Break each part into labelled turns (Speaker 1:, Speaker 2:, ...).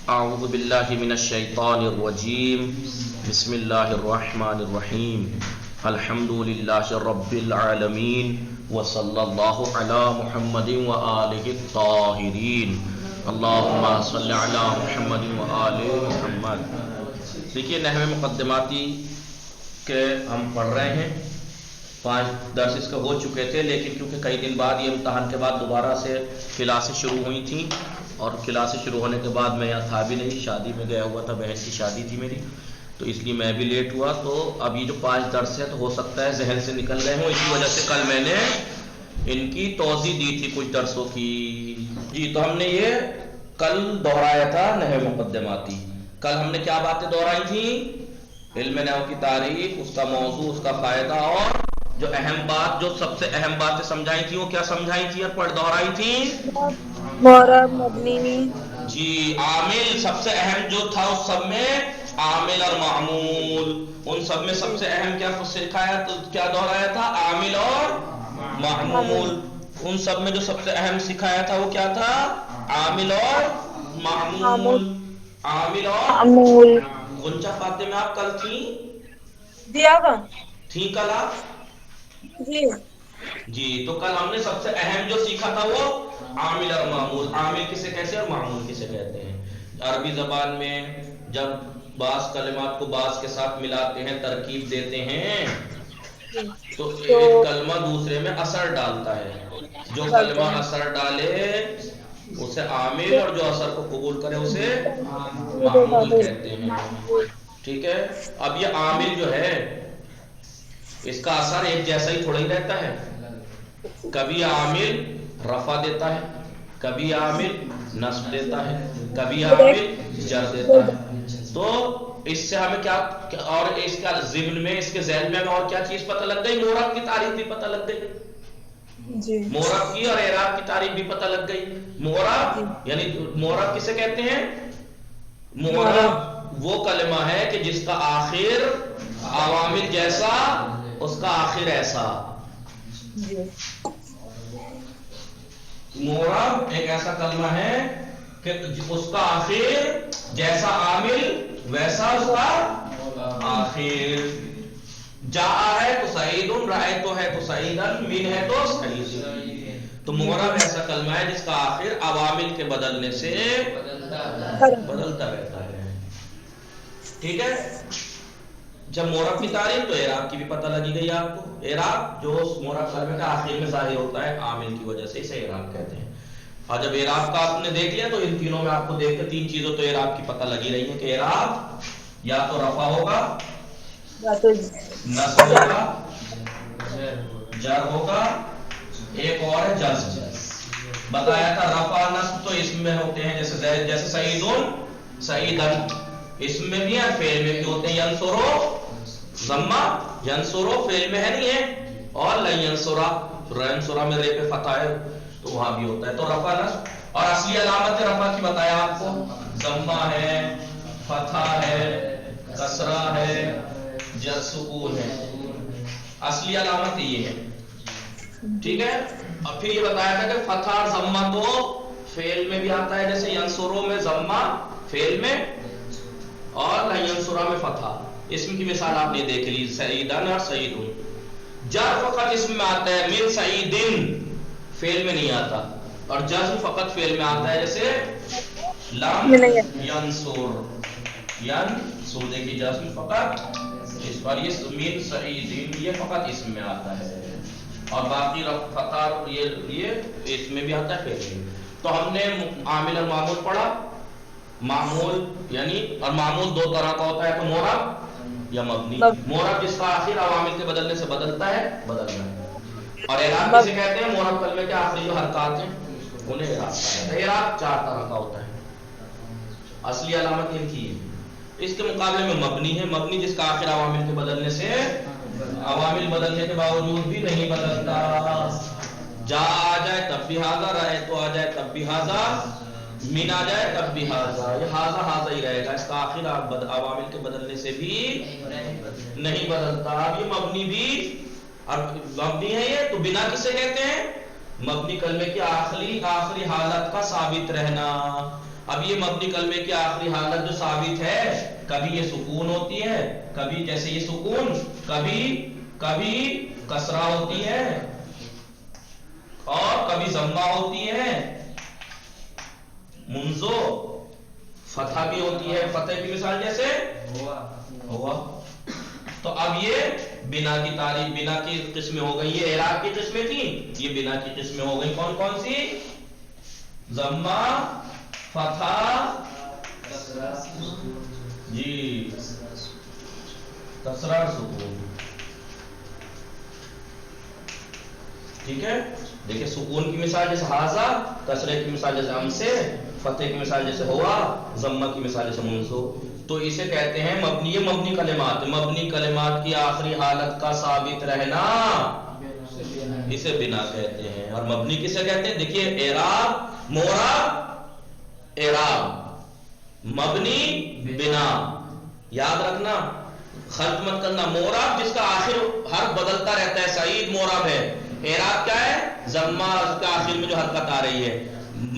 Speaker 1: اعوذ باللہ من الشیطان الرجیم بسم اللہ الرحمن الرحیم الحمد للہ رب العالمین وصلی اللہ علی محمد وآلہ الطاہرین اللہم صلی علی محمد وآل محمد۔ دیکھیے نحو مقدماتی کے ہم پڑھ رہے ہیں، 5 درس اس کے ہو چکے تھے، لیکن کیونکہ کئی دن بعد یہ امتحان کے بعد دوبارہ سے کلاسیں شروع ہوئی تھیں، اور کلاسیں شروع ہونے کے بعد میں یہاں تھا بھی نہیں، شادی میں گیا ہوا تھا، بہن کی شادی تھی میری، تو اس لیے میں بھی لیٹ ہوا۔ تو اب یہ جو 5 درس ہیں تو ہو سکتا ہے ذہن سے نکل گئے ہوں، اسی وجہ سے کل میں نے ان کی توضیح دی تھی کچھ درسوں کی۔ جی تو ہم نے یہ کل دہرایا تھا نحو مقدماتی۔ کل ہم نے کیا باتیں دہرائی تھیں؟ علم نحو کی تعریف، اس کا موضوع، اس کا فائدہ، اور جو اہم بات، جو سب سے اہم باتیں سمجھائی تھی وہ کیا سمجھائی تھی اور پڑھ دہرائی تھی؟
Speaker 2: معرب، مبنی،
Speaker 1: جی عامل سب سے اہم جو تھا، اس سب میں عامل اور معمول، ان سب میں سب سے اہم کیا سکھایا، کیا دہرایا تھا؟ عامل اور معمول۔ ان سب میں جو سب سے اہم سکھایا تھا وہ کیا تھا؟ عامل اور معمول۔ عامل اور
Speaker 2: معمول۔
Speaker 1: غنچہ فاطمہ آپ کل تھیں؟
Speaker 2: دیا گا
Speaker 1: تھیں کل آپ؟
Speaker 2: جی
Speaker 1: جی تو کل ہم نے سب سے اہم جو سیکھا تھا وہ عامل اور معمول۔ عامل کسے کہتے ہیں اور معمول کسے کہتے ہیں؟ عربی زبان میں جب بعض کلمات کو بعض کے ساتھ ملاتے ہیں، ترکیب دیتے ہیں، تو ایک کلمہ دوسرے میں اثر ڈالتا ہے۔ جو کلمہ اثر ڈالے اسے عامل، اور جو اثر کو قبول کرے اسے معمول کہتے ہیں۔ ٹھیک ہے، اب یہ عامل جو ہے اس کا اثر ایک جیسا ہی تھوڑا ہی رہتا ہے، کبھی عامل رفع دیتا ہے، کبھی عامل نصب دیتا ہے، کبھی عامل جر دیتا ہے۔ تو اس سے ہمیں کیا، اور اس کا ضمن میں، اس کے ذیل میں اور کیا چیز پتہ لگ گئی؟ معرب کی تعریف بھی پتہ لگ گئی، معرب کی اور اعراب کی تعریف بھی پتہ لگ گئی۔ معرب یعنی معرب کسے کہتے ہیں؟ معرب وہ کلمہ ہے کہ جس کا آخر عوامل جیسا، اس کا آخر ایسا۔ معرب ایک ایسا کلمہ ہے کہ اس کا آخر جیسا عامل ویسا اس کا آخر۔ جا ہے تو سعید، رأیت ہے تو سعیدن، من ہے تو سعید۔ تو معرب ایسا کلمہ ہے جس کا آخر عوامل کے بدلنے سے بدلتا رہتا ہے۔ ٹھیک ہے، جب معرب کی تعریف، تو اعراب کی بھی پتہ لگی گئی آپ کو۔ اعراب جو معرب کلمے کا آخر میں ظاہر ہوتا ہے عامل کی وجہ سے، اسے اعراب کہتے ہیں۔ اور جب اعراب کا آپ نے دیکھ لیا تو ان تینوں میں آپ کو دیکھ کے 3 چیزوں تو اعراب کی پتہ لگی رہی ہے کہ اعراب یا تو رفع ہوگا، نصب ہوگا، جر ہوگا، ایک اور ہے جزم۔ بتایا تھا رفع نصب تو اسم میں ہوتے ہیں، جیسے سعیدن، سعیدن اسم میں بھی ہے، فعل میں بھی ہوتے ہیں۔ ینصرو ضمہ، ینصرو فعل میں ہے نہیں ہے، اور لن ینصرا، ینصرا میں رے پہ فتح ہے تو وہاں بھی ہوتا ہے۔ تو رفع نصب، اور اصلی علامت رفع کی بتایا آپ کو، ضمہ ہے، فتح ہے، کسرہ ہے، جر سکون ہے، اصلی علامت یہ ہے۔ ٹھیک ہے، اور پھر یہ بتایا تھا کہ فتح اور ضمہ تو فعل میں بھی آتا ہے، جیسے ینصرو میں ضمہ فعل میں، اور لن ینصرا میں فتح۔ اسم کی مثال آپ نے دیکھ لی، سعیدن اور سعیدن۔ جر فقط اسم میں آتا ہے، من سعیدن فعل میں نہیں آتا، اور جزم فقط فعل میں آتا ہے، جیسے لم ینصر، ینصر دیکھیے جزم فقط اس پر، یہ من سعیدن یہ فقط اسم میں آتا ہے، اور باقی فتح یہ اسم میں بھی آتا ہے، فعل میں۔ تو ہم نے عامل اور معمول پڑھا۔ معمول یعنی، اور معمول 2 طرح کا ہوتا ہے، تو معرب یا مبنی۔ معرب جس کا آخر عوامل کے بدلنے سے بدلتا ہے، بدلنا ہے۔ اور اعراب کسے کہتے ہیں؟ معرب کلمے کے آخری جو حرکات ہیں انہیں اعراب کہتے ہیں۔ اعراب 4 طرح کا ہوتا ہے، اصلی علامت ان کی ہے۔ اس کے مقابلے میں مبنی ہے، مبنی جس کا آخر عوامل کے بدلنے سے، عوامل بدلنے کے باوجود بھی نہیں بدلتا۔ جا آ جائے تب بھی ہاذا، رہے تو آ جائے تب بھی ہاذا، من آ جائے تب بھی ہاذا، یہ ہاذا ہاذا ہی رہے گا، اس کا آخر عوامل کے بدلنے سے بھی نہیں بدلتا۔ اب یہ مبنی بھی، اور مبنی ہے یہ، تو بنا کسے کہتے ہیں؟ مبنی کلمے کی آخری حالت کا ثابت رہنا۔ اب یہ مبنی کلمے کی آخری حالت جو ثابت ہے، کبھی یہ سکون ہوتی ہے، کبھی جیسے یہ سکون، کبھی کسرہ ہوتی ہے اور کبھی ضمہ ہوتی ہے، منزو فتح بھی ہوتی ہے، فتح کی مثال جیسے ہوا۔ تو اب یہ بنا کی تعریف، بنا کی قسمیں ہو گئی، یہ اعراب کی قسمیں تھیں، یہ بنا کی قسمیں ہو گئی۔ کون کون سی؟ ضمہ، فتح، جی کسرہ، سکون۔ ٹھیک ہے، دیکھیں سکون کی مثال جیسے ہاذا، کسرے کی مثال جیسے ہم سے، فتح کی مثال جیسے ہوا، ضمہ کی مثال جیسے منصو۔ تو اسے کہتے ہیں مبنی، یہ مبنی کلمات، مبنی کلمات کی آخری حالت کا ثابت رہنا، اسے بنا کہتے ہیں۔ اور مبنی کسے کہتے ہیں؟ دیکھیے اعراب، معرب، اعراب، مبنی، بنا، یاد رکھنا، خلط مت کرنا۔ معرب جس کا آخر حرف بدلتا رہتا ہے، سعید معرب ہے۔ اعراب کیا ہے؟ ضمہ، اس کا آخر میں جو حرکت آ رہی ہے۔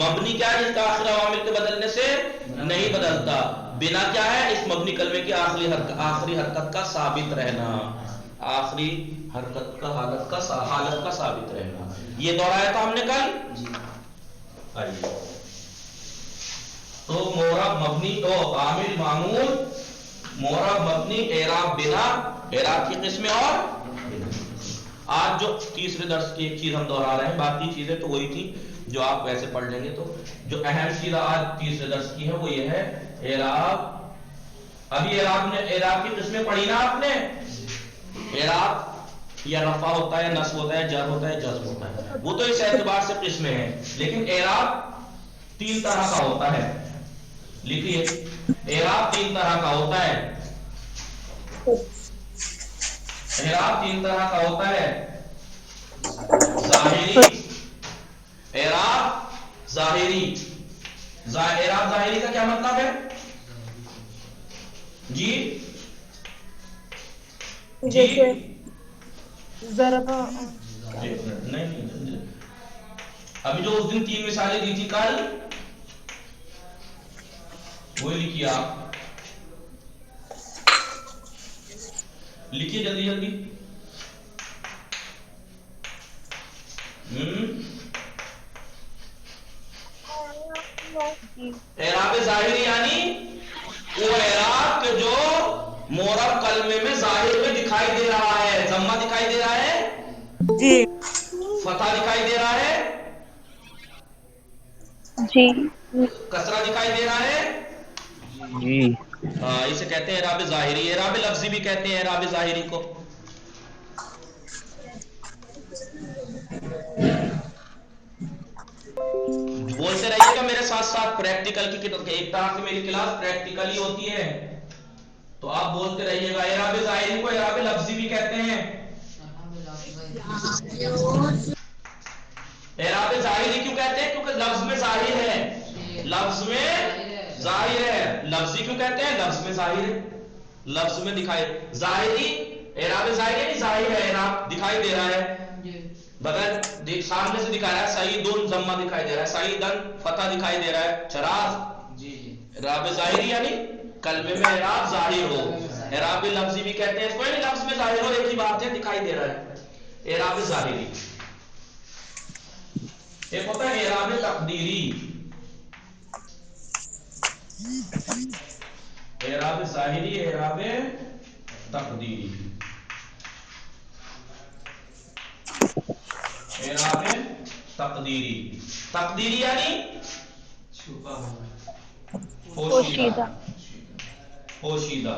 Speaker 1: مبنی کیا ہے؟ جس کا آخر عوامل کے بدلنے سے نہیں بدلتا۔ بنا کیا ہے؟ اس مبنی کلمے کی آخری حرکت کا ثابت رہنا، آخری حرکت کا حالت کا ثابت رہنا۔ یہ دوہرایا تھا ہم نے کل۔ آئیے تو معرب، مبنی تو عامل، معمول، معرب، مبنی، اعراب، بنا، اعراب کی قسمیں۔ اور آج جو تیسرے درس کی ایک چیز ہم دوہرا رہے ہیں، باقی چیزیں تو وہی تھی جو آپ ویسے پڑھ لیں گے، تو جو اہم چیز آج تیسرے درس کی ہے وہ یہ ہے اعراب۔ ابھی اعراب کی قسمیں پڑھی نا آپ نے۔ اعراب یا رفع ہوتا ہے، نصب ہوتا ہے، جر ہوتا ہے، جزم ہوتا ہے، وہ تو اس اعتبار سے قسمیں ہیں۔ لیکن اعراب 3 طرح کا ہوتا ہے، لکھیے، اعراب 3 طرح کا ہوتا ہے۔ اعراب 3 طرح کا ہوتا ہے، ظاہری، اعراب ظاہری۔ اعراب ظاہری کا کیا مطلب ہے؟ جی
Speaker 2: جیسے ضرب،
Speaker 1: نہیں، ابھی جو اس دن 3 مثالیں دی تھی کل، وہی لکھیے آپ، لکھیے جلدی جلدی۔ اعراب ظاہری یعنی وہ اعراب کہ جو معرب کلمے میں ظاہر میں دکھائی دے رہا ہے۔ ضمہ دکھائی دے رہا ہے،
Speaker 2: جی
Speaker 1: فتح دکھائی دے رہا ہے،
Speaker 2: جی
Speaker 1: کسرہ دکھائی دے رہا ہے،
Speaker 3: جی
Speaker 1: ہاں، اسے کہتے ہیں اعراب ظاہری۔ اعراب لفظی بھی کہتے ہیں اعراب ظاہری کو۔ بولتے رہیے گا میرے ساتھ ساتھ، پریکٹیکل کی ایک طرح سے میری کلاس پریکٹیکل ہی ہوتی ہے، تو آپ بولتے رہیے گا۔ اعراب ظاہری کو اعراب لفظی بھی کہتے ہیں۔ اعراب ظاہری کیوں کہتے ہیں؟ کیونکہ لفظ میں ظاہر ہے، لفظ میں ظاہر ہے۔ لفظی کیوں کہتے ہیں؟ لفظ میں ظاہر ہے، لفظ میں دکھائی۔ ظاہری، اعراب ظاہری یعنی ظاہر ہے، اعراب دکھائی دے رہا ہے، بغیر سامنے سے دکھا رہا ہے۔ سعیدن ضمہ دکھائی دے رہا ہے، سعیدن فتح دکھائی دے رہا ہے، چراغ۔ اعراب ظاہری یعنی کلمے میں اعراب ظاہر ہو۔ اعراب لفظی بھی کہتے ہیں اس کو، یعنی لفظ میں ظاہر ہو، ایک ہی بات ہے، دکھائی دے رہا ہے۔ اعراب ظاہری۔ ایک ہوتا ہے اعراب تقدیری۔ اعراب ظاہری، اعراب تقدیری۔ اعراب تقدیری، تقدیری یعنی پوشیدہ، پوشیدہ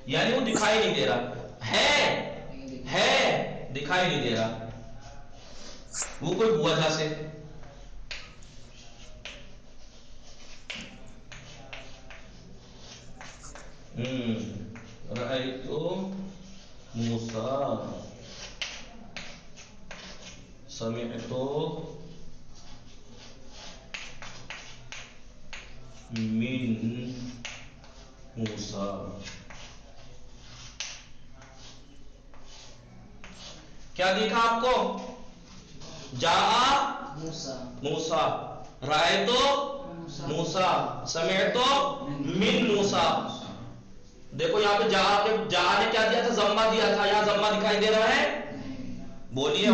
Speaker 1: یعنی وہ دکھائی نہیں دے رہا ہے، دکھائی نہیں دے رہا، وہ کوئی وجہ سے۔ رأیت موسیٰ، سمعت من موسیٰ۔ کیا دیکھا آپ کو؟ جاء موسیٰ، رأیت موسا سمعتو من موسا. دیکھو یہاں پہ جا نے کیا دیا تھا؟ ضمہ دیا تھا. یہاں ضمہ دکھائی دے رہا ہے؟ بولیے.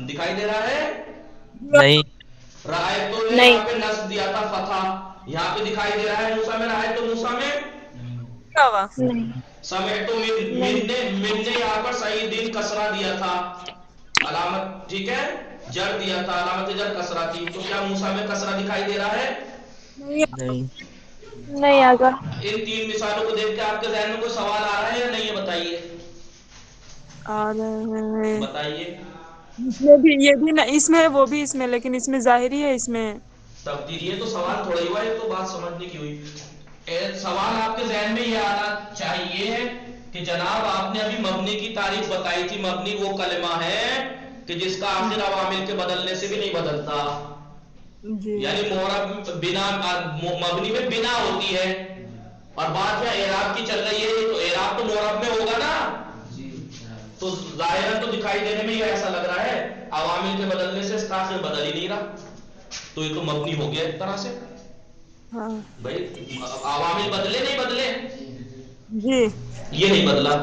Speaker 1: دکھائی دے رہا ہے؟
Speaker 3: نہیں.
Speaker 1: رائے تو یہاں پہ نصب دیا تھا فتح. یہاں پہ دکھائی دے رہا ہے موسا میں رائے تو موسا میں سمعتو من نے یہاں پر صحیح دن کسرہ دیا تھا علامت. ٹھیک ہے جر دیا تھا علامت جر کسرہ تھی. تو کیا موسا میں کسرہ دکھائی دے رہا ہے؟
Speaker 2: نہیں آگا.
Speaker 1: ان تین مثالوں کو دیکھ کے آپ کے ذہن میں کوئی سوال آ رہا ہے یا نہیں؟ یہ بتائیے. بتائیے.
Speaker 2: اس میں بھی یہ بھی اس میں وہ بھی اس میں، لیکن اس میں ظاہری ہے. اس میں
Speaker 1: تبدیل. یہ تو سوال تھوڑا ہی ہوا، یہ تو بات سمجھنے کی ہوئی. سوال آپ کے ذہن میں یہ آنا چاہیے کہ جناب آپ نے ابھی مبنی کی تعریف بتائی تھی. مبنی وہ کلمہ ہے کہ جس کا آخر عوامل کے بدلنے سے بھی نہیں بدلتا. یعنی معرب بنا مبنی میں بنا ہوتی ہے اور بات میں اعراب کی چل رہی ہے، تو اعراب تو معرب میں ہوگا نا. تو ظاہرا تو دکھائی دینے میں یہ ایسا لگ رہا ہے عوامل کے بدلنے سے اس کا آخر بدل ہی نہیں رہا. تو یہ تو مبنی ہو گیا ایک طرح سے. بھائی عوامل بدلے نہیں بدلے؟ یہ نہیں بدلا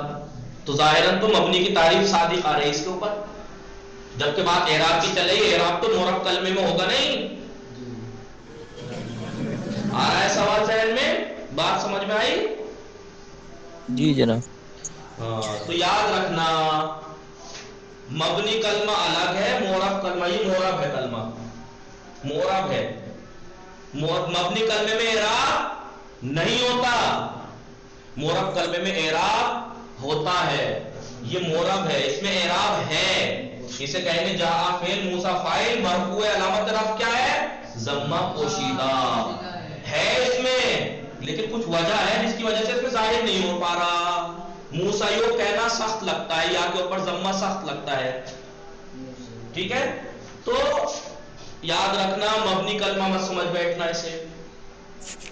Speaker 1: تو ظاہراً تو مبنی کی تعریف صادق آ رہی اس کے اوپر. جبکہ بات اعراب کی چل رہی ہے، اعراب تو معرب کلمے میں ہوگا نہیں. آ رہا ہے سوال ذہن میں؟ بات سمجھ میں آئی؟
Speaker 3: جی جناب.
Speaker 1: ہاں تو یاد رکھنا مبنی کلمہ الگ ہے، معرب کلمہ. یہ معرب ہے کلمہ، معرب ہے. مبنی کلمے میں اعراب نہیں ہوتا، معرب کلمے میں اعراب ہوتا ہے. یہ معرب ہے، اس میں اعراب ہے. اسے کہیں گے جاء فعل، موسیٰ فاعل، مرفوع علامت رفع کیا ہے؟ ضمہ پوشیدہ ہے اس میں. لیکن کچھ وجہ ہے جس کی وجہ سے اس میں ظاہر نہیں ہو پا رہا. موسیٰ کہنا سخت لگتا ہے، یا کے اوپر ضمہ سخت لگتا ہے. ٹھیک ہے تو یاد رکھنا مبنی کلمہ مت سمجھ بیٹھنا اسے.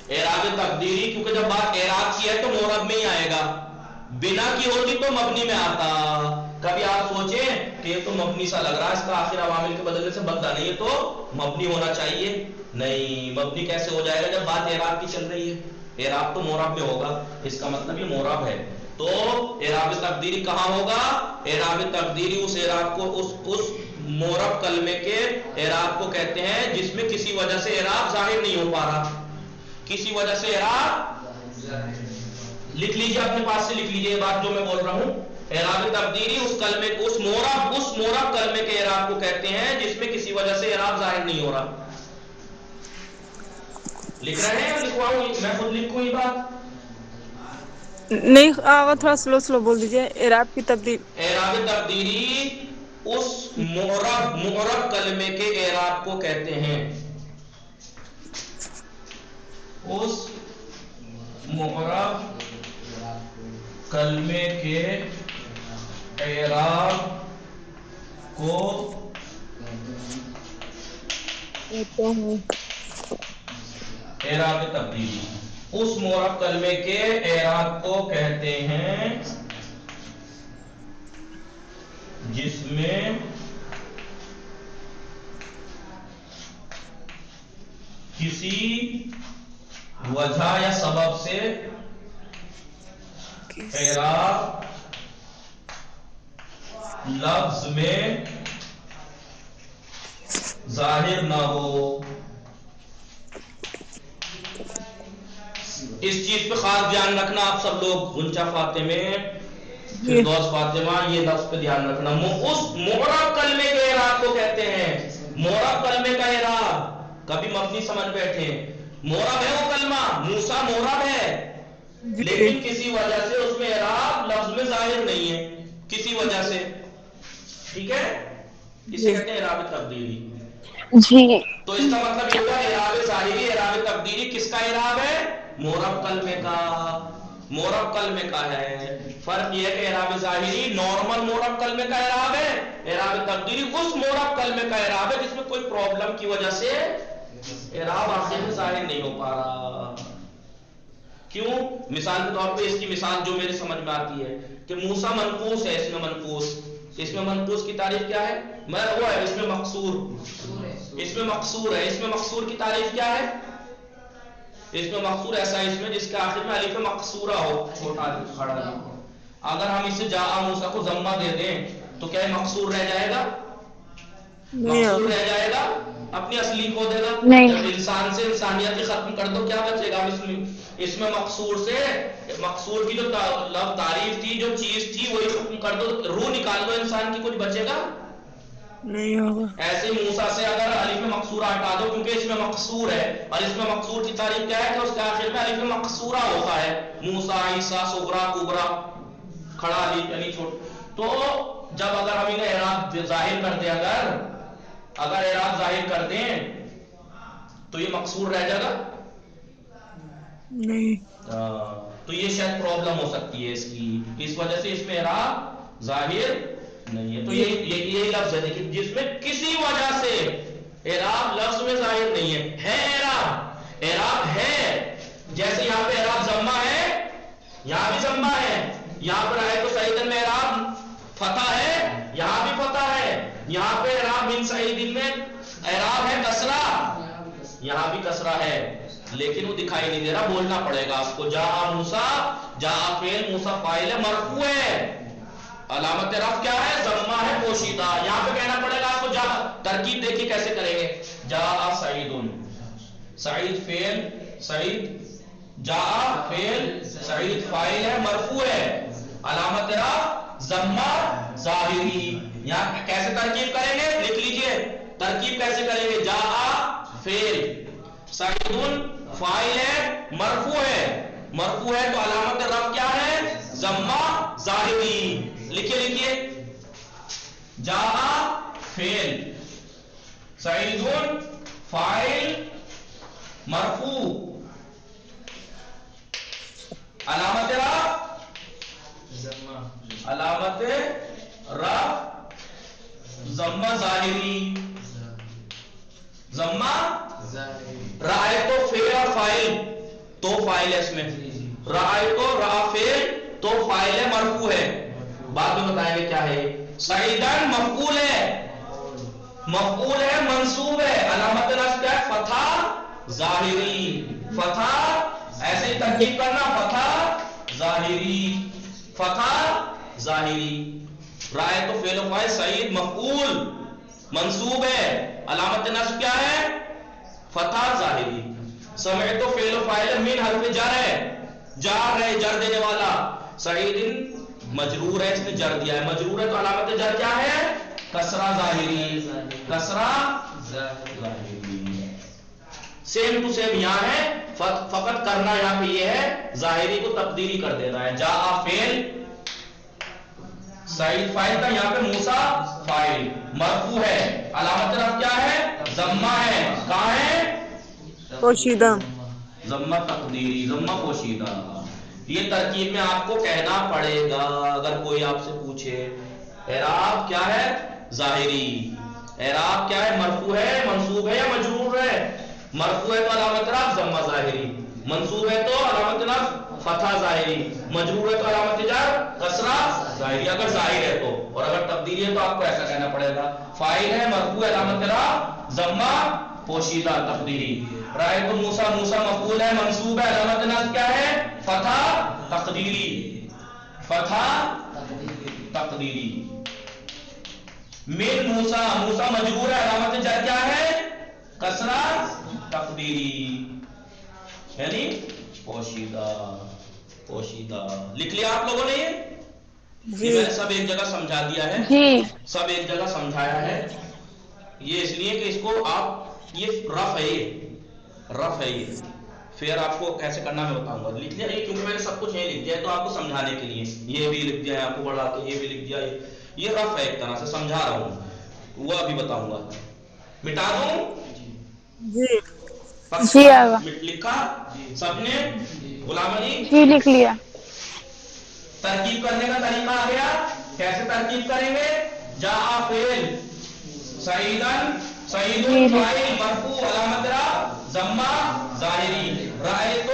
Speaker 1: اعراب تقدیری، کیونکہ جب بات اعراب کی ہے تو معرب میں ہی آئے گا. بنا کی ہوتی تو مبنی میں آتا. کبھی آپ سوچیں کہ یہ تو مبنی سا لگ رہا ہے، اس کا آخر عوامل کے بدلنے سے بدلتا نہیں ہے تو مبنی ہونا چاہیے. نہیں، مبنی کیسے ہو جائے گا جب بات اعراب کی چل رہی ہے؟ اعراب تو معرب میں ہوگا، اس کا مطلب یہ معرب ہے. تو اعراب تقدیری کہاں ہوگا؟ اعراب تقدیری اس اعراب کو اس معرب کلمے کے اعراب کو کہتے ہیں جس میں کسی وجہ سے اعراب ظاہر نہیں ہو پا رہا. کسی وجہ سے اعراب لکھ لیجیے، اپنے پاس سے لکھ لیجیے یہ بات جو میں بول رہا ہوں. اعراب تقدیری اس کلمے کو اس معرب کلمے کے اعراب کو کہتے ہیں جس میں کسی وجہ سے اعراب ظاہر نہیں ہو رہا. لکھ رہے ہیں؟ لکھواؤں؟ میں خود لکھوں یہ بات؟
Speaker 2: نہیں آگا، تھوڑا سلو بول دیجیے. اعراب کی تبدیل.
Speaker 1: اعراب تقدیری اس معرب کلمے کے اعراب کو کہتے ہیں. اس معرب کلمے کے اعراب کو اعراب تبدیلی اس معرب کلمے کے اعراب کو کہتے ہیں جس میں کسی وجہ یا سبب سے اعراب لفظ میں ظاہر نہ ہو. اس چیز پہ خاص دھیان رکھنا آپ سب لوگ. غنچہ فاطمے، فردوس فاطمہ، یہ لفظ پہ دھیان رکھنا. اس معرب کلمے کے اعراب کو کہتے ہیں. معرب کلمے کا اعراب کبھی مبنی سمجھ بیٹھے. معرب ہے وہ کلمہ، موسیٰ معرب ہے، لیکن کسی وجہ سے اس میں اعراب لفظ میں ظاہر نہیں ہے، کسی وجہ سے. ٹھیک ہے، اسے کہتے ہیں اعراب تبدیلی. تو اس کا مطلب یہ ہوا اعراب ظاہری اعراب تقدیری کس کا اعراب ہے؟ معرب کلمے کا. معرب کلمے کا ہے. فرق یہ ہے کہ اعراب ظاہری نارمل معرب کلمے کا اعراب ہے، اعراب تقدیری اس معرب کلمے کا اعراب ہے جس میں کوئی پرابلم کی وجہ سے اعراب آخر میں ظاہر نہیں ہو پا رہا. کیوں؟ مثال کے طور پہ اس کی مثال جو میرے سمجھ میں آتی ہے کہ موسیٰ منقوص ہے. اس میں منقوص، اس میں منقوص کی تعریف کیا ہے؟ وہ ہے اس میں مقصور. اس میں مقصور ہے. اس میں مقصور کی تعریف کیا ہے؟ اس میں مقصور ایسا اسم ہے جس کے آخر میں الف مقصورہ ہو، چھوٹا الف کھڑا الف ہو۔ اگر ہم اسے جاء موسیٰ کو ضمہ دے دیں تو کیا یہ مقصور رہ جائے گا؟
Speaker 2: نہیں
Speaker 1: مقصور
Speaker 2: ہوگا۔
Speaker 1: رہ جائے گا، اپنی اصلی کو دے گا۔
Speaker 4: نہیں۔
Speaker 1: جب انسان سے انسانیت ہی ختم کر دو کیا بچے گا؟ اس میں مقصور سے، مقصور کی جو لفظ تعریف تھی، جو چیز تھی وہی ختم کر دو، روح نکال دو انسان کی، کچھ بچے گا؟
Speaker 2: نہیں ہوگا۔
Speaker 1: ایسے ہی موسیٰ سے اگر الف مقصورہ ہٹا دو، کیونکہ اس میں مقصور ہے، اور اس میں مقصور کی تعریف کیا ہے کہ اس کے آخر میں الف مقصورہ ہوتا ہے، موسیٰ، عیسیٰ، صغرا، کبرا، کھڑا الف یعنی چھوٹ۔ تو جب اگر ہم انہیں اعراب ظاہر کر دیں، اگر اعراب ظاہر کر دیں تو یہ مقصور رہ جائے گا؟
Speaker 2: نہیں۔
Speaker 1: تو یہ شاید پرابلم ہو سکتی ہے اس کی، اس وجہ سے اس میں اعراب ظاہر نہیں ہے۔ تو یہی لفظ ہے، دیکھیں جس میں کسی وجہ سے اعراب لفظ میں ظاہر نہیں ہے اعراب، اعراب ہے، جیسے یہاں پہ اعراب ضمہ ہے، یہاں بھی ضمہ ہے، یہاں پر آئے تو سعیدن میں اعراب فتح ہے، یہاں بھی فتح ہے، یہاں پہ اعراب من سعیدن میں اعراب ہے کسرہ، یہاں بھی کسرہ ہے، لیکن وہ دکھائی نہیں دے رہا، بولنا پڑے گا اس کو۔ جاء موسیٰ، جاء فعل، موسیٰ فاعل ہے، مرفوع ہے، علامت رفع کیا ہے؟ ضمہ ہے پوشیدہ۔ یہاں پہ کہنا پڑے گا آپ کو، جا ترکیب دیکھیے کیسے کریں گے۔ جاء سعید، سعید فعل، سعید جاء فعل، سعید فاعل ہے، مرفوع ہے، علامت رفع ضمہ ظاہری۔ یہاں کیسے ترکیب کریں گے؟ لکھ لیجئے ترکیب کیسے کریں گے۔ جاء فعل، سعید فاعل ہے، مرفوع ہے، مرفوع ہے تو علامت رفع کیا ہے؟ ضمہ ظاہری۔ لکھیے جاء فعل، سعید فاعل، مرفوع، علامت رفع، علامت رفع ضمہ ظاہری، ضمہ رائے تو فعل اور فاعل، تو فاعل ہے اس میں، رائے تو را فعل تو فاعل ہے، مرفوع ہے، بعد میں بتائیں گے کیا ہے۔ سعیدن مفعول ہے، مفعول ہے، منصوب ہے، علامت نصب کیا ہے؟ فتح ظاہری، فتح ایسے ہی ترکیب کرنا، فتح ظاہری، فتح ظاہری۔ رائے تو فعل و فاعل، سعید مفعول منصوب ہے، علامت نصب کیا ہے؟ فتح ظاہری۔ سمعت تو فعل و فاعل، من حرف جر ہے، جار ہے، جر دینے والا، سعید مجرور ہے، اس نے جر دیا ہے، مجرور ہے تو علامت جر کیا ہے؟ کسرہ ظاہری، کسرہ ظاہری۔ سیم ٹو سیم یہاں ہے، فقط کرنا یہاں پہ یہ ہے ظاہری کو تبدیلی کر دینا ہے۔ جاء فعل، سعید فاعل تھا، یہاں پہ موسیٰ فاعل، مرفوع ہے، علامت رفع کیا ہے؟ ضمہ ہے، کہاں ہے؟
Speaker 2: پوشیدہ،
Speaker 1: ضمہ تقدیری، ضمہ پوشیدہ۔ یہ ترکیب میں آپ کو کہنا پڑے گا اگر کوئی آپ سے پوچھے اعراب کیا ہے؟ ظاہری، اعراب کیا ہے؟ مرفوع ہے، منصوب ہے یا مجرور ہے؟ مرفوع ہے تو علامت رفع ضمہ ظاہری، منصوب ہے تو علامت نصب فتح ظاہری، مجرور ہے تو علامت جر کسرہ ظاہری، اگر ظاہر ہے تو، اور اگر تبدیلی ہے تو آپ کو ایسا کہنا پڑے گا، فاعل ہے، مرفوع ہے، علامت رفع ضمہ پوشیدہ تقدیری۔ رأیت موسیٰ، موسیٰ مفعول ہے، منصوب ہے، علامت نصب کیا ہے؟ فتح تقدیری، فتح تقدیری۔ من موسیٰ، موسیٰ مجرور ہے، علامت جر کیا ہے؟ کسرہ تقدیری، یعنی پوشیدہ، پوشیدہ۔ لکھ لیا آپ لوگوں نے یہ؟ یہ میں نے سب ایک جگہ سمجھا دیا ہے،
Speaker 4: جی
Speaker 1: سب ایک جگہ سمجھایا ہے، یہ اس لیے کہ اس کو آپ، یہ رف ہے، یہ رف ہے، یہ پھر آپ کو کیسے کرنا میں بتاؤں گا۔ لکھ لیا یہ، کیونکہ میں نے سب کچھ یہیں لکھ دیا ہے تو آپ کو سمجھانے کے لیے یہ بھی لکھ دیا ہے، آپ کو بڑھا کے یہ بھی لکھ دیا ہے، یہ رف ہے، ایک طرح سے سمجھا رہا ہوں، وہ ابھی بتاؤں گا۔ مٹا دوں؟
Speaker 2: جی
Speaker 4: جی آگا
Speaker 1: لکھا سب نے؟ غلام علی
Speaker 4: جی لکھ لیا۔
Speaker 1: ترکیب کرنے کا طریقہ آ گیا، کیسے ترکیب کریں گے؟ جاء فعل، سعیدن، سعید فاعل، مرفوع، علامت رفع ضمہ ظاہری، رأیت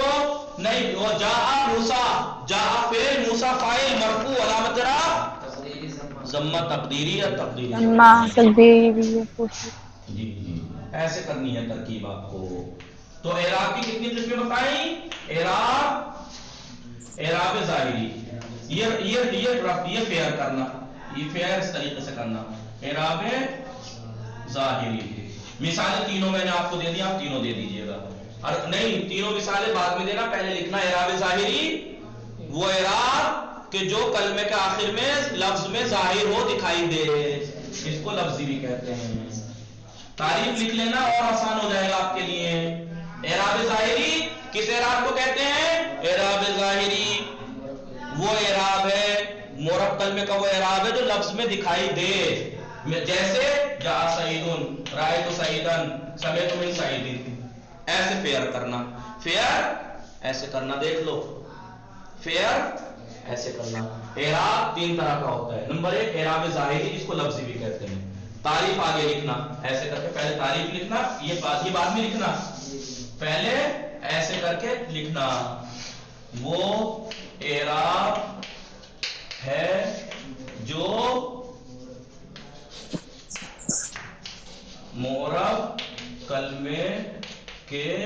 Speaker 1: نہیں، وہ جاء موسیٰ، جاء فعل، موسیٰ فاعل، مرفوع، علامت رفع ضمہ تقدیری یا تقدیری،
Speaker 4: ضمہ تقدیری،
Speaker 1: جی ایسے کرنی ہے ترکیب آپ کو۔ تو اعراب کی کتنی قسمیں بتائیں؟ اعراب ظاہری، یہ فیئر کرنا، یہ فیئر اس طریقے سے کرنا، اعراب ظاہری۔ مثالیں تینوں میں نے آپ کو دے دی، آپ تینوں دے دیجئے گا، اور نہیں تینوں مثالیں بعد میں دینا، پہلے لکھنا اعراب ظاہری وہ اعراب کہ جو کلمے کے آخر میں لفظ میں ظاہر ہو، دکھائی دے، اس کو لفظی بھی کہتے ہیں۔ تعریف لکھ لینا اور آسان ہو جائے گا آپ کے لیے۔ اعراب ظاہری کس اعراب کو کہتے ہیں؟ اعراب ظاہری وہ اعراب ہے، مورب کلمے کا وہ اعراب ہے جو لفظ میں دکھائی دے، جیسے جاء سعیدن، رأیت سعیدن، سمعت من سعیدن، ایسے فیئر کرنا، فیئر ایسے کرنا، دیکھ لو فیئر ایسے کرنا۔ اعراب تین طرح کا ہوتا ہے، نمبر ایک اعراب ظاہری جس کو لفظی بھی کہتے ہیں، تعریف آگے لکھنا، ایسے کر کے پہلے تعریف لکھنا، یہ بعد میں لکھنا، پہلے ایسے کر کے لکھنا، وہ اعراب ہے جو معرب کلمے کے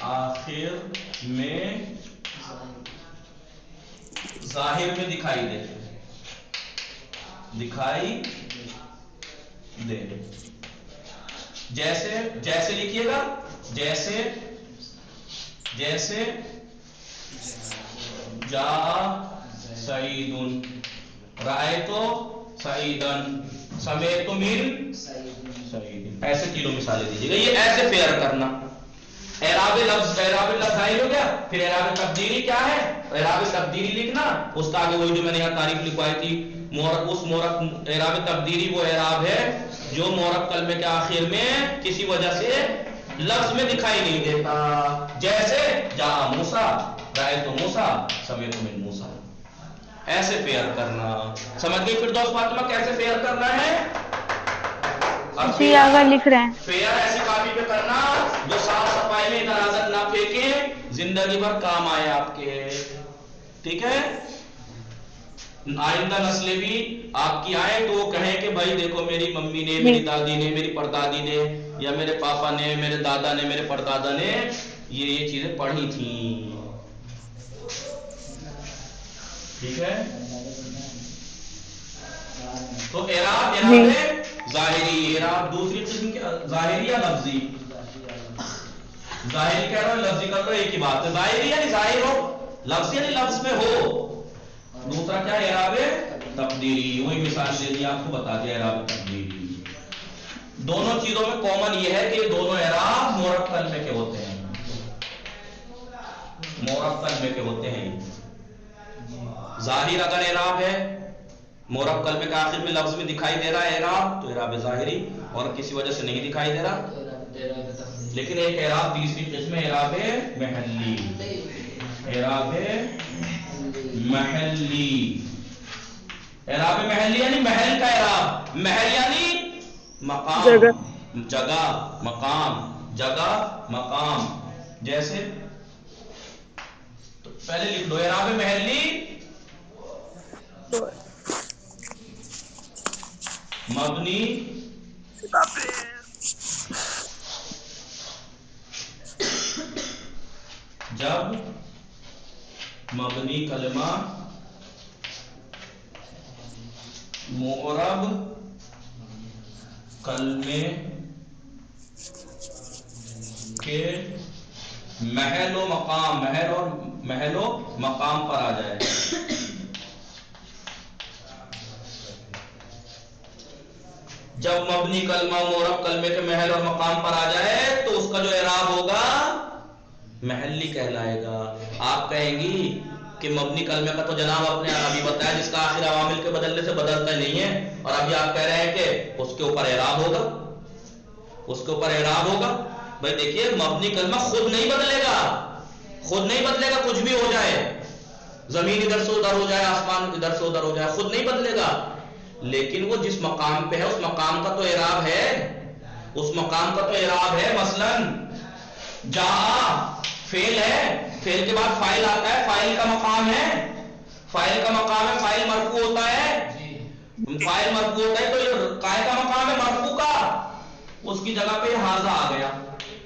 Speaker 1: آخر میں ظاہر میں دکھائی دے، جیسے لکھیے گا، جیسے جاء سعیدن، رأیت سعیدن، سمعت من سعیدن، ایسے تینوں مثالیں دیجیے گا، یہ ایسے فیئر کرنا۔ اعراب لفظ ظاہر ہو گیا، پھر اعراب تقدیری کیا ہے؟ اعراب تقدیری لکھنا، اس کا آگے وہی جو میں نے یہاں تعریف لکھوائی تھی، اس مورب اعراب تقدیری وہ اعراب ہے جو مورب کلمے کے آخر میں کسی وجہ سے لفظ میں دکھائی نہیں دیتا، جیسے جاء موسیٰ، رأیت موسیٰ، سمعت من موسیٰ، ایسے فیئر کرنا۔ سمجھ گئی فردوس فاطمہ کیسے فیئر کرنا ہے؟
Speaker 4: جی آگے لکھ رہے ہیں۔
Speaker 1: فیئر ایسی کاپی پہ کرنا جو صاف صفائی میں درازت نہ پھینکے، زندگی بھر کام آئے آپ کے، ٹھیک ہے؟ آئندہ نسلیں بھی آپ کی آئیں تو وہ کہیں کہ بھائی دیکھو میری ممی نے، میری دادی نے، میری پردادی نے، یا میرے پاپا نے، میرے دادا نے، میرے پردادا نے یہ چیزیں پڑھی تھیں، ٹھیک ہے؟ تو اعراب ظاہری، اعراب دوسری قسم کی ظاہری یا لفظی؟ ظاہری کہہ رہا ہوں، لفظی کر رہا ہوں، ایک ہی بات ہے، ظاہری یعنی ظاہر ہو، لفظ یعنی لفظ میں ہو، دوسرا کیا ہے اعراب تقدیری، وہی مثال دے دی آپ کو، بتا دیا اعراب تقدیری۔ دونوں چیزوں میں کامن یہ ہے کہ یہ دونوں اعراب مورب کلمے کے ہوتے ہیں، مورب کلمے کے ہوتے ہیں۔ ظاہر اگر اعراب ہے، مورب کلمے کے آخر میں لفظ میں دکھائی دے رہا ہے اعراب، تو اعراب ظاہری، اور کسی وجہ سے نہیں دکھائی دے رہا، لیکن ایک اعراب تیسری قسم ہے اعراب محلی، اعراب محلی، اعراب محلی یعنی محل کا اعراب، محل یعنی مقام، جگہ، مقام، جگہ، مقام، جیسے تو پہلے لکھ لو اعراب محلی مبنی جب مبنی کلمہ معرب کلمے کے محل و مقام پر آ جائے، جب مبنی کلمہ معرب کلمے کے محل اور مقام پر آ جائے تو اس کا جو اعراب ہوگا محلی کہلائے گا۔ آپ کہیں گی کہ مبنی کلمے کا تو جناب اپنے ابھی بتایا جس کا آخر عوامل کے بدلنے سے بدلتا نہیں ہے، اور ابھی آپ کہہ رہے ہیں کہ اس کے اوپر اعراب ہوگا، اس کے اوپر اعراب ہوگا۔ بھائی دیکھیے مبنی کلمہ خود نہیں بدلے گا، کچھ بھی ہو جائے، زمین ادھر سے ادھر ہو جائے، آسمان ادھر سے ادھر ہو جائے، خود نہیں بدلے گا، لیکن وہ جس مقام پہ ہے اس مقام کا تو اعراب ہے، مثلا جاء فعل ہے، فعل کے بعد فاعل آتا ہے، فاعل کا مقام ہے، فاعل مرفوع ہوتا ہے، تو یہ قائل کا مقام ہے مرفوع کا، اس کی جگہ پہ حاضہ آ گیا،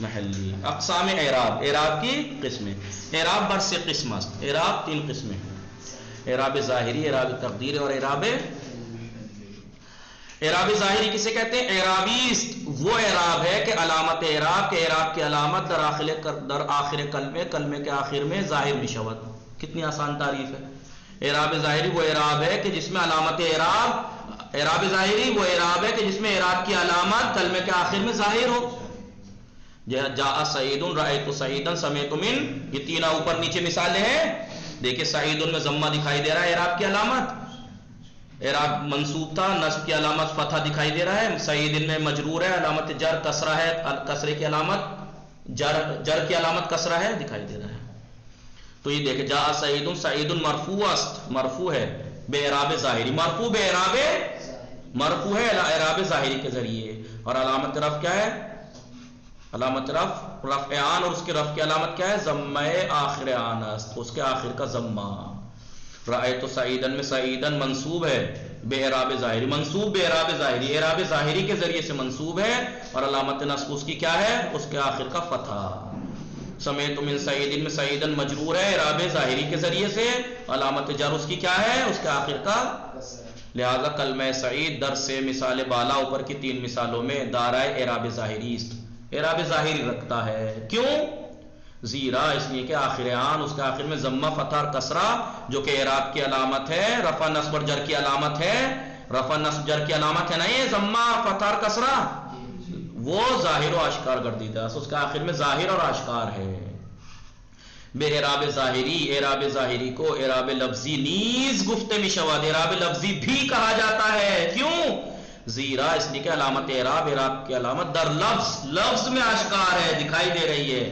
Speaker 1: محلی. اقسام اعراب، اعراب کی قسمیں. اعراب بر سے قسم است. اعراب 3 قسمیں ہیں: اعراب ظاہری، اعراب تقدیری اور اعراب. اعراب ظاہری کسے کہتے ہیں؟ اعرابیست وہ اعراب ہے کہ علامت اعراب کے اعراب کی علامت در آخر کلمے، کلمے کے آخر میں ظاہر مشود. کتنی آسان تعریف ہے. اعراب ظاہری وہ اعراب ہے کہ جس میں علامت اعراب ظاہری وہ اعراب ہے کہ جس میں اعراب کی علامت کلمے کے آخر میں ظاہر ہو. جاء سعید، رأیت سعیدا، سمعت من، یہ 3 اوپر نیچے مثالیں ہیں. دیکھیں سعید میں ضمہ دکھائی دے رہا ہے، اعراب کی علامت. اعراب منصوب تھا، نصب کی علامت فتح دکھائی دے رہا ہے. سعید میں مجرور ہے، علامت جر کسرہ ہے، کسرے کی علامت جر کی علامت کسرہ ہے، دکھائی دے رہا ہے. تو یہ دیکھیں جاء سعید، سعید مرفوع است، مرفوع ہے بے اعراب ظاہری. مرفوع بے اعراب، مرفوع ہے اعراب ظاہری کے ذریعے. اور علامت رفع کیا ہے؟ علامت رفع آن، اور اس کے رفع کی علامت کیا ہے؟ ضمہ آخر آن است، اس کے آخر کا ضمہ. رأیت سعیدن میں سعیدن منصوب ہے بے اعراب ظاہری، منصوب بے اعراب ظاہری، اعراب ظاہری کے ذریعے سے منصوب ہے. اور علامت نصب اس کی کیا ہے؟ اس کے آخر کا فتح. سمیت من سعیدن میں سعیدن مجرور ہے اعراب ظاہری کے ذریعے سے، علامت جر اس کی کیا ہے؟ اس کے آخر کا. لہذا کلمہ سعید در سے مثال بالا اوپر کی 3 مثالوں میں دارائے اعراب ظاہری است، اعراب ظاہری رکھتا ہے. کیوں؟ زیرا اس لیے کہ آخر آن، اس کے آخر میں ضمہ فتح اور کسرہ جو کہ اعراب کی علامت ہے، رفع نصب اور جر کی علامت ہے. رفع نصب جر کی علامت ہے نا یہ ضمہ فتح اور کسرہ، وہ ظاہر و آشکار گردیدہ، اس کے آخر میں ظاہر اور آشکار ہے. بے اعراب ظاہری، اعراب ظاہری کو اعراب لفظی نیز گفتے میشود، اعراب لفظی بھی کہا جاتا ہے. کیوں؟ زیرا اس لیے کہ علامت اعراب، اعراب کی علامت در لفظ، لفظ میں آشکار ہے، دکھائی دے رہی ہے.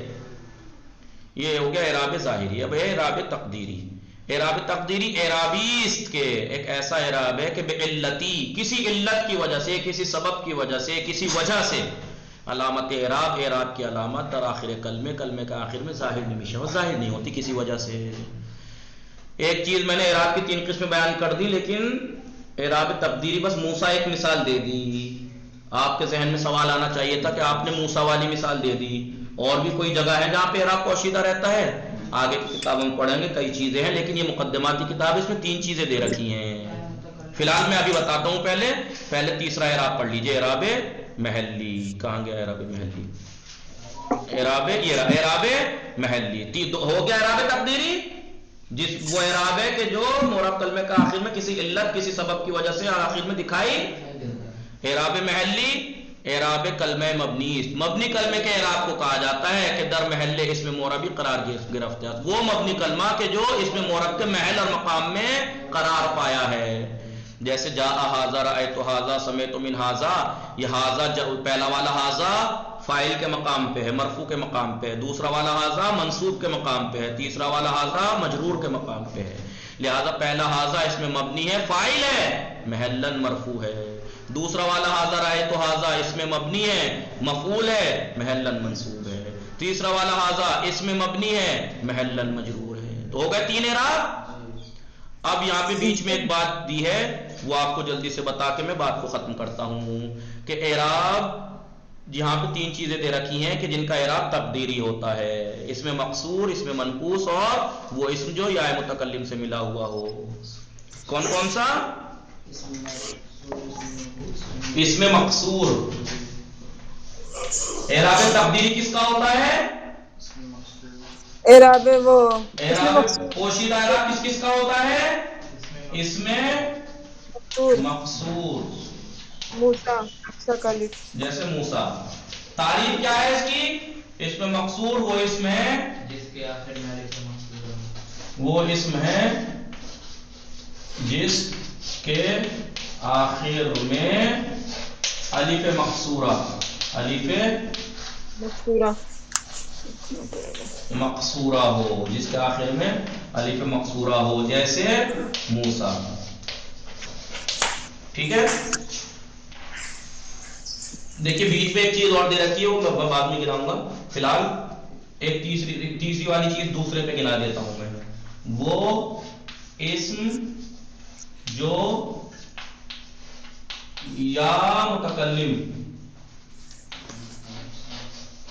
Speaker 1: یہ ہو گیا اعراب ظاہری. اب اعراب تقدیری. اعراب تقدیری اعرابیست کے ایک ایسا اعراب ہے کہ بے علتی، کسی علت کی وجہ سے، کسی سبب کی وجہ سے، کسی وجہ سے علامت اعراب، اعراب کی علامت در آخر کلمے، کلمے کا آخر میں ظاہر نہیں مشہور، ظاہر نہیں ہوتی کسی وجہ سے. ایک چیز میں نے اعراب کی 3 قسمیں بیان کر دی، لیکن اعراب تقدیری بس موسیٰ ایک مثال دے دی. آپ کے ذہن میں سوال آنا چاہیے تھا کہ آپ نے موسیٰ والی مثال دے دی، اور بھی کوئی جگہ ہے جہاں پہ اعراب پوشیدہ رہتا ہے؟ آگے کی کتابوں میں پڑھیں گے کئی چیزیں ہیں، لیکن یہ مقدماتی کتاب، اس میں 3 چیزیں دے رکھی ہیں. فی الحال میں ابھی بتاتا ہوں. پہلے تیسرا اعراب پڑھ لیجئے، اعراب محلی. کہاں گیا اعراب محلی؟ اعراب محلی ہو گیا. اعراب تقدیری وہ اعراب ہے کہ جو مورب کلمے کا آخر میں کسی علت، کسی سبب کی وجہ سے آخر میں دکھائی. اعراب محلی اعراب کلمہ مبنی، مبنی کلمے کے اعراب کو کہا جاتا ہے کہ در محل اس میں موربی قرار گرفت ہے. وہ مبنی کلمہ کہ جو اس میں مورب کے محل اور مقام میں قرار پایا ہے. جیسے جاء ھذا، رأیت ھذا، سمعت من ھذا. یہ ھذا پہلا والا ھذا فاعل کے مقام پہ ہے، مرفوع کے مقام پہ ہے. دوسرا والا ھذا منصوب کے مقام پہ ہے. تیسرا والا ھذا مجرور کے مقام پہ ہے. لہذا پہلا ھذا اس میں مبنی ہے، فاعل ہے، محلن مرفوع ہے. دوسرا والا ھذا رأیت ھذا اس میں مبنی ہے، مفعول ہے، محلن منصوب ہے. تیسرا والا ھذا اس میں مبنی ہے، محلن مجرور ہے. تو ہو گئے 3 اعراب. اب یہاں پہ بیچ میں ایک بات دی ہے، وہ آپ کو جلدی سے بتا کے میں بات کو ختم کرتا ہوں کہ اعراب یہاں پہ 3 چیزیں دے رکھی ہیں کہ جن کا اعراب تقدیری ہوتا ہے. اس میں مقصور، اس میں منقوص، اور وہ اسم جو یا متکلم سے ملا ہوا ہو. کون کون سا؟ اس میں مقصور. اعراب تقدیری کس کا ہوتا ہے؟
Speaker 2: اعراب وہ
Speaker 1: اعراب پوشیدہ اعراب کس کا ہوتا ہے؟ اس میں مقصور.
Speaker 2: موسیٰ سکلف،
Speaker 1: جیسے موسیٰ. تعریف کیا ہے اس کی؟ اس میں مقصور وہ اسم ہے جس کے آخر میں الف مقصورہ، وہ اسم ہے جس کے آخر میں الف مقصورہ، الف مقصورہ ہو، جس کے آخر میں الف مقصورہ ہو، جیسے موسیٰ. ٹھیک ہے. دیکھیے بیچ میں ایک چیز اور دے رکھی ہے، وہ میں بعد میں گناؤں گا. فی الحال ایک تیسری والی چیز دوسرے پہ گنا دیتا ہوں میں. وہ اسم جو یا متکلم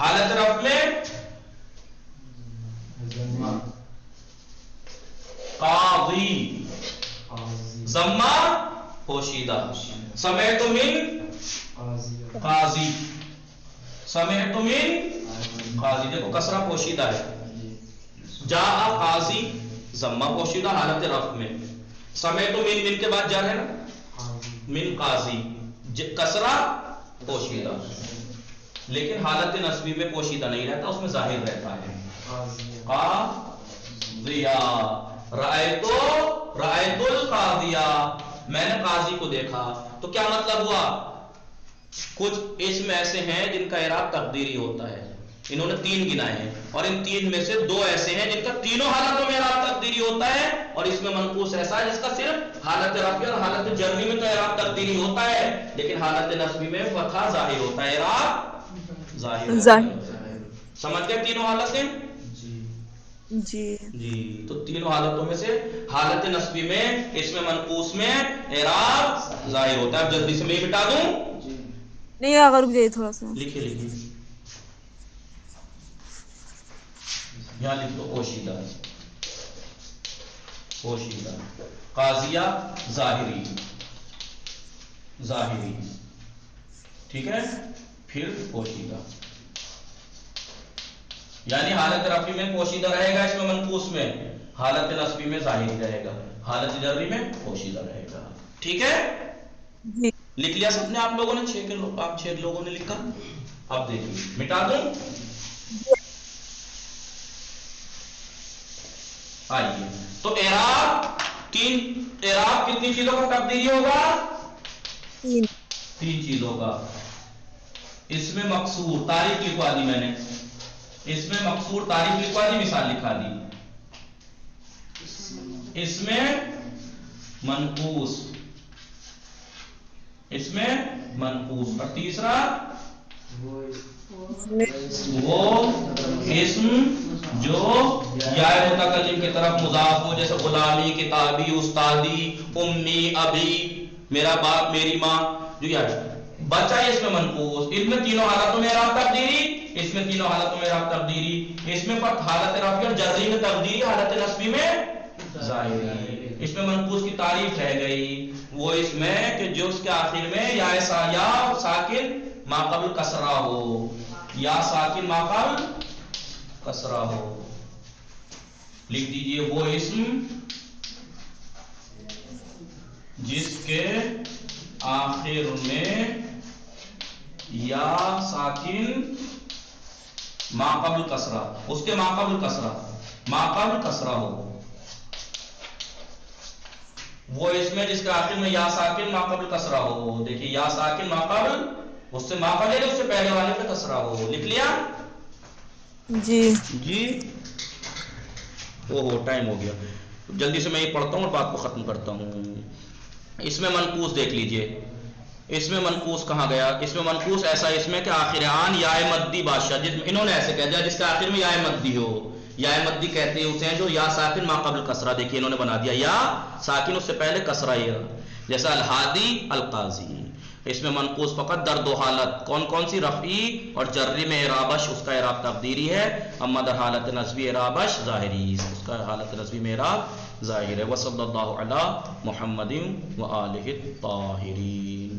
Speaker 1: حالت رفع میں قاضی ضمہ پوشیدہ. سمعت من قاضی، سمعت من قاضی، دیکھو کسرہ پوشیدہ ہے. جاء قاضی ضمہ پوشیدہ حالت رفع میں. سمعت من کے بعد جا ہے نا من قاضی کسرہ پوشیدہ، لیکن حالت نصبی میں پوشیدہ نہیں رہتا، اس میں ظاہر رہتا ہے. قاضیہ رأیت القاضیہ، میں نے قاضی کو دیکھا. تو کیا مطلب ہوا؟ کچھ اسم ایسے ہیں جن کا اعراب تقدیری ہوتا ہے، انہوں نے 3 گنائے ہیں، اور ان 3 میں سے 2 ایسے ہیں جن کا تینوں حالتوں میں اعراب تقدیری ہوتا ہے، اور اس میں منقوص ایسا ہے جس کا صرف حالت رفع اور حالت جرری میں تو اعراب تقدیری ہوتا ہے، لیکن حالت نصبی میں فتحہ ظاہر ہوتا ہے، اعراب ظاہر ہوتا ہے. سمجھ گئے تینوں حالتیں؟ جی. تو تینوں حالتوں میں سے حالت نصبی میں، اس میں منقوص میں اعراب ظاہر ہوتا ہے. اب جلدی سے میں یہ مٹا دوں.
Speaker 2: نہیں اگر رک جائیے تھوڑا سا.
Speaker 1: لکھیے یہاں لکھ دو پوشیدہ. پوشیدہ قاضیہ ظاہری، ظاہری، ٹھیک ہے. پھر پوشیدہ، یعنی حالت رفعی میں پوشیدہ رہے گا، اس میں منقوص میں، حالت نصبی میں ظاہری رہے گا، حالت جرری میں پوشیدہ رہے گا. ٹھیک ہے. لکھ لیا سب نے آپ لوگوں نے؟ 6 لوگوں نے لکھا. اب دیکھیے مٹا دوں. آئیے تو اعراب کتنی چیزوں کا تقدیری ہوگا؟ 3 چیزوں کا. اس میں مقصور تاریخ لکھوا دی میں نے، اس میں مقصور تاریخ لکھوا دی، مثال لکھا دی. اس میں منقوص، اس میں منقوص، اور تیسرا وہ اسم جو یا متکلم کی طرف مضاف ہو، جیسے غلامی، کتابی، استادی، امی، ابی، میرا باپ، میری ماں. جو یا بچہ اس میں منقوص. ان میں تینوں حالتوں میں اعراب تقدیری، اس میں تینوں حالتوں میں اعراب تقدیری، اس میں حالت رفعی اور جرری میں تقدیری، حالت نصبی میں ظاہری. اس میں منقوص کی تعریف رہ گئی، وہ اس میں کہ جو اس کے آخر میں یا ساکن ما قبل کسرہ ہو، یا ساکن ما قبل کسرہ ہو. لکھ دیجئے وہ اسم جس کے آخر میں یا ساکن ما قبل کسرہ، اس کے ما قبل کسرہ ہو. وہ اس میں جس کے آخر میں یا ساکن ما قبل کسرہ ہو. دیکھیے یا ساکن ما قبل، اس سے ما قبل ہے، اس سے پہلے والے پہ کسرہ ہو. لکھ لیا؟ جی. وہ ٹائم ہو گیا، جلدی سے میں یہ پڑھتا ہوں اور بات کو ختم کرتا ہوں. اس میں منقوص دیکھ لیجئے، اس میں منقوص کہاں گیا؟ اس میں منقوص ایسا اس میں کہ آخر آن یا مدی بادشاہ، انہوں نے ایسے کہہ دیا جس کے آخر میں یا مدی ہو. یا مدی کہتے ہیں اسے جو یا ساکن ما قبل کسرہ. دیکھیے انہوں نے بنا دیا یا ساکن، اس سے پہلے کسرہ. یہ جیسا الہادی، القاضی. اس میں منقوص فقط در 2 حالت، کون سی؟ رفعی اور جرری میں اعرابش، اس کا اعراب تقدیری ہے. اما در حالت نصبی اعرابش ظاہری، اس کا حالت نصبی میں اعراب ظاہر ہے. وصلی اللہ علی محمد و آلہ الطاہرین.